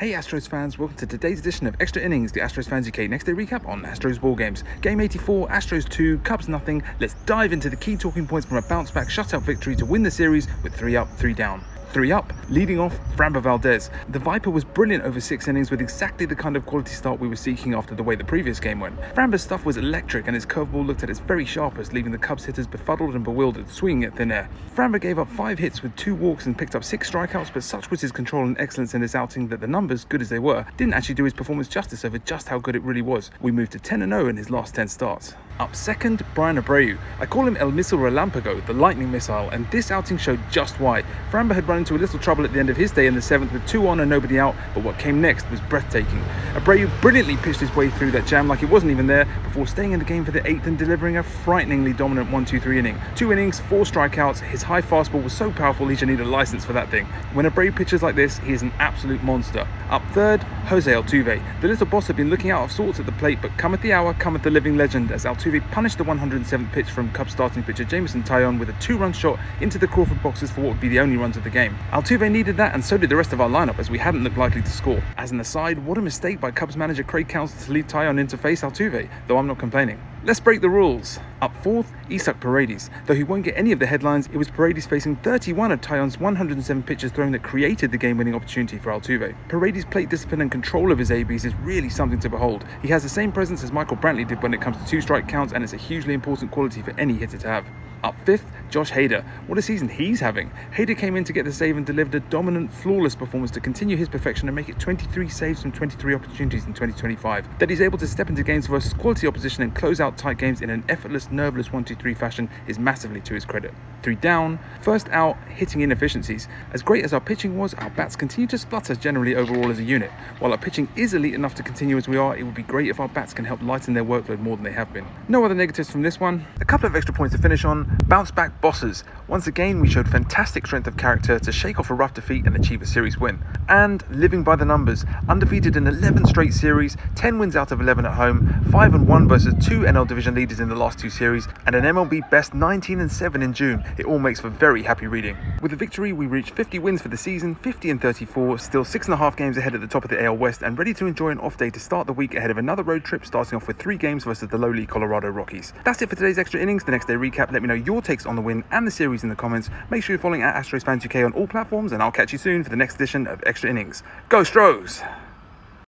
Hey Astros fans, welcome to today's edition of Extra Innings, the Astros Fans UK next day recap on Astros ball games. Game 84, Astros 2, Cubs nothing. Let's dive into the key talking points from a bounce back shutout victory to win the series with 3 up, 3 down. 3 up, leading off Framber Valdez. The Viper was brilliant over 6 innings with exactly the kind of quality start we were seeking after the way the previous game went. Framber's stuff was electric and his curveball looked at its very sharpest, leaving the Cubs hitters befuddled and bewildered, swinging at thin air. Framber gave up 5 hits with 2 walks and picked up 6 strikeouts, but such was his control and excellence in this outing that the numbers, good as they were, didn't actually do his performance justice over just how good it really was. We moved to 10-0 in his last 10 starts. Up second, Bryan Abreu. I call him El Missile Relampago, the lightning missile, and this outing showed just why. Framber had run into a little trouble at the end of his day in the 7th with 2 on and nobody out, but what came next was breathtaking. Abreu brilliantly pitched his way through that jam like it wasn't even there, before staying in the game for the 8th and delivering a frighteningly dominant 1-2-3 inning. 2 innings, 4 strikeouts, his high fastball was so powerful he should need a license for that thing. When Abreu pitches like this, he is an absolute monster. Up third, Jose Altuve. The little boss had been looking out of sorts at the plate, but cometh the hour, cometh the living legend, as Altuve punished the 107th pitch from Cubs starting pitcher Jameson Taillon with a 2-run shot into the Crawford boxes for what would be the only runs of the game. Altuve needed that, and so did the rest of our lineup, as we hadn't looked likely to score. As an aside, what a mistake by Cubs manager Craig Counsell to leave Taillon in to face Altuve, though I'm not complaining. Let's break the rules. Up fourth, Paredes. Though he won't get any of the headlines, it was Paredes facing 31 of Taillon's 107 pitches thrown that created the game-winning opportunity for Altuve. Paredes' plate discipline and control of his ABs is really something to behold. He has the same presence as Michael Brantley did when it comes to 2-strike counts, and it's a hugely important quality for any hitter to have. Up fifth, Josh Hader. What a season he's having. Hader came in to get the save and delivered a dominant, flawless performance to continue his perfection and make it 23 saves from 23 opportunities in 2025. That he's able to step into games versus quality opposition and close out tight games in an effortless, nerveless 1-2-3 fashion is massively to his credit. 3 down, first out, hitting inefficiencies. As great as our pitching was, our bats continue to splutter generally overall as a unit. While our pitching is elite enough to continue as we are, it would be great if our bats can help lighten their workload more than they have been. No other negatives from this one. A couple of extra points to finish on. Bounce back bosses. Once again, we showed fantastic strength of character to shake off a rough defeat and achieve a series win. And living by the numbers, undefeated in 11 straight series, 10 wins out of 11 at home, 5-1 versus 2 NL division leaders in the last 2 series, and an MLB best 19-7 in June. It all makes for very happy reading. With the victory, we reached 50 wins for the season, 50-34, still 6.5 games ahead at the top of the AL West, and ready to enjoy an off day to start the week ahead of another road trip, starting off with 3 games versus the lowly Colorado Rockies. That's it for today's Extra Innings, the next day recap. Let me know your takes on the win and the series in the comments. Make sure you're following at AstrosFansUK on all platforms, and I'll catch you soon for the next edition of Extra Innings. Go Stros!